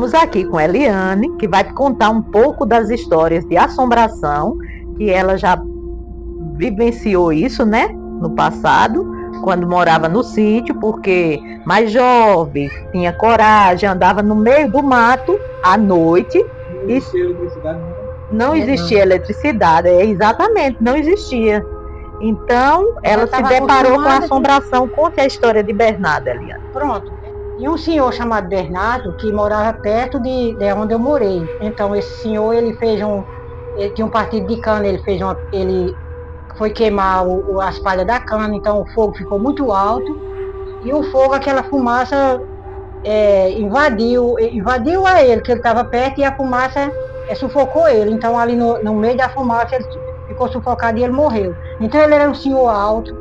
Estamos aqui com Eliane, que vai contar um pouco das histórias de assombração, que ela já vivenciou isso, né, no passado, quando morava no sítio, porque mais jovem, tinha coragem, andava no meio do mato à noite. Não existia eletricidade, exatamente, não existia. Então, ela se deparou com a assombração. Conte a história de Bernardo, Eliane. Pronto. E um senhor chamado Bernardo, que morava perto de onde eu morei. Então, esse senhor, ele tinha um partido de cana, ele foi queimar as palhas da cana, então o fogo ficou muito alto, e o fogo, aquela fumaça invadiu a ele, que ele estava perto, e a fumaça sufocou ele. Então, ali no meio da fumaça, ele ficou sufocado e ele morreu. Então, ele era um senhor alto,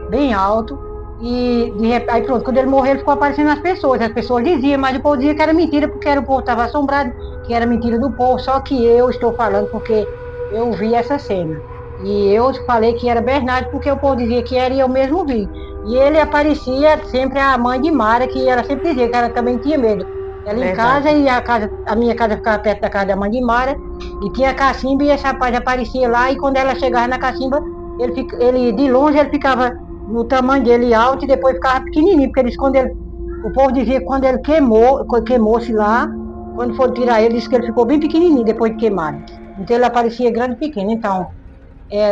bem alto, e aí pronto, quando ele morreu, ele ficou aparecendo as pessoas diziam, mas o povo dizia que era mentira, porque o povo estava assombrado, que era mentira do povo, só que eu estou falando porque eu vi essa cena. E eu falei que era Bernardo, porque o povo dizia que era e eu mesmo vi. E ele aparecia sempre a mãe de Mara, que ela sempre dizia que ela também tinha medo. Ela em casa, e a minha casa ficava perto da casa da mãe de Mara, e tinha a cacimba, e esse rapaz aparecia lá, e quando ela chegava na cacimba, ele de longe ele ficava no tamanho dele alto, e depois ficava pequenininho, porque o povo dizia que quando ele queimou-se lá, quando for tirar ele, disse que ele ficou bem pequenininho depois de queimado. Então ele aparecia grande e pequeno. Então,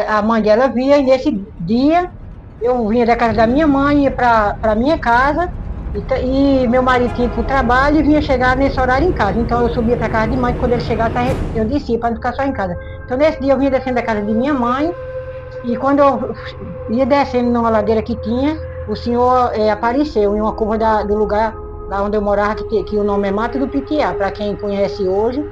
a mãe dela via, e nesse dia eu vinha da casa da minha mãe, ia para a minha casa, e meu marido tinha para o trabalho e vinha chegar nesse horário em casa. Então eu subia para a casa de mãe, quando ele chegasse eu descia para não ficar só em casa. Então nesse dia eu vinha descendo da casa de minha mãe, e quando eu ia descendo numa ladeira que tinha, o senhor apareceu em uma curva do lugar lá onde eu morava, que o nome é Mata do Pitiá. Para quem conhece hoje,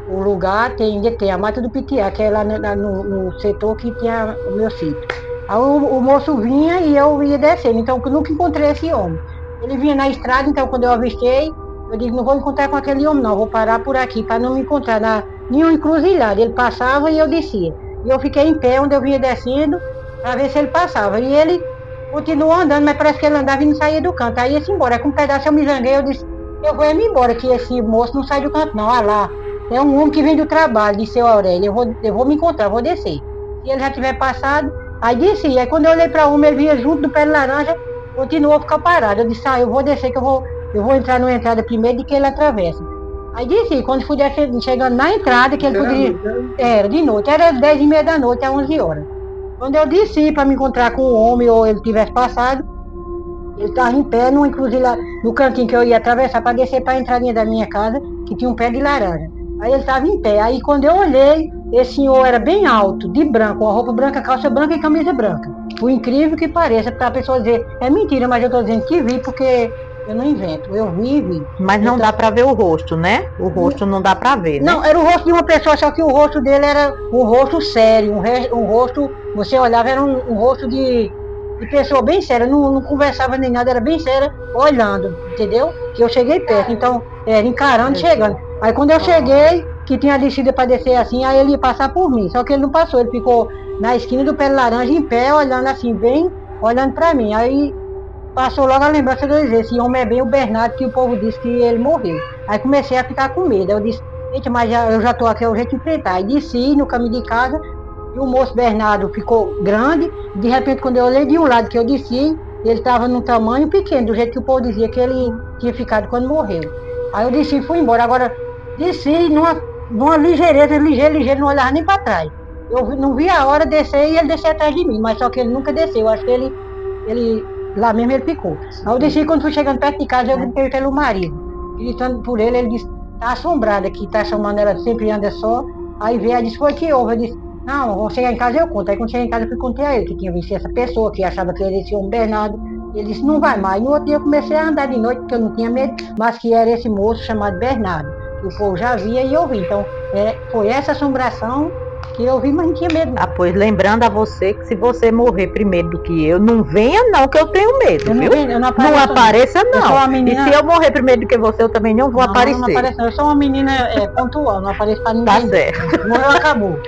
o lugar tem a Mata do Pitiá, que é lá no setor que tinha o meu sítio. Aí o moço vinha e eu ia descendo, então eu nunca encontrei esse homem. Ele vinha na estrada, então quando eu avistei, eu disse, não vou encontrar com aquele homem não, vou parar por aqui para não me encontrar nenhuma encruzilhada. Ele passava e eu descia. E eu fiquei em pé onde eu vinha descendo para ver se ele passava. E ele continuou andando, mas parece que ele andava e não saía do canto. Aí ia-se embora. Com um pedaço eu me zanguei, eu disse, eu vou ir embora, que esse moço não sai do canto não. Ah lá, é um homem que vem do trabalho, disse seu Aurélio, eu vou me encontrar, vou descer. Se ele já tiver passado, aí desci. Aí quando eu olhei para o homem, ele vinha junto do pé de laranja, continuou a ficar parado. Eu disse, eu vou descer, que eu vou entrar numa entrada primeiro de que ele atravessa. Aí disse, quando fui descendo, chegando na entrada, que ele poderia... Era de noite, era 10h30 da noite, às 11 horas. Quando eu desci para me encontrar com o homem, ou ele tivesse passado, ele estava em pé numa encruzilhada, no cantinho que eu ia atravessar para descer para a entradinha da minha casa, que tinha um pé de laranja. Aí ele estava em pé. Aí quando eu olhei, esse senhor era bem alto, de branco, com a roupa branca, calça branca e camisa branca. Por incrível que pareça, para a pessoa dizer, é mentira, mas eu estou dizendo que vi, porque eu não invento, eu vi. Mas não dá para ver o rosto, né? O rosto não dá para ver, né? Não, era o rosto de uma pessoa, só que o rosto dele era um rosto sério, um rosto, você olhava, era um rosto de pessoa bem séria, não conversava nem nada, era bem séria, olhando, entendeu? Que eu cheguei perto, então, era encarando, chegando. Aí quando eu cheguei, que tinha descida para descer assim, aí ele ia passar por mim, só que ele não passou, ele ficou na esquina do pé de laranja, em pé, olhando assim, bem, olhando para mim. Aí passou logo a lembrança de eu dizer, esse homem é bem o Bernardo, que o povo disse que ele morreu. Aí comecei a ficar com medo, eu disse, gente, mas eu já estou aqui, eu já te enfrentar. Aí desci no caminho de casa, e o moço Bernardo ficou grande, de repente quando eu olhei de um lado que eu desci, ele estava num tamanho pequeno, do jeito que o povo dizia que ele tinha ficado quando morreu. Aí eu desci e fui embora. Agora, desci numa ligeireza, ligeiro, não olhava nem para trás. Eu não vi a hora de descer e ele descer atrás de mim, mas só que ele nunca desceu, acho que ele lá mesmo ele ficou. Aí eu desci, quando fui chegando perto de casa, eu gritei pelo marido, gritando por ele disse, tá assombrado aqui, tá chamando ela, sempre anda só. Aí veio, ela disse, foi que houve? Eu disse, não, vou chegar em casa eu conto. Aí quando cheguei em casa eu contei a ele que tinha visto essa pessoa, que achava que era esse homem Bernardo. Ele disse, não vai mais. No outro dia eu comecei a andar de noite, porque eu não tinha medo, mas que era esse moço chamado Bernardo, que o povo já via e eu vi. Então, foi essa assombração que eu vi, mas não tinha medo. Ah, pois lembrando a você que se você morrer primeiro do que eu, não venha não, que eu tenho medo, eu não, viu? Venho, eu não apareça não. Eu sou uma menina... E se eu morrer primeiro do que você, eu também não vou aparecer. Não apareço não. Eu sou uma menina pontual, não apareço para ninguém. Tá certo. Morreu, acabou.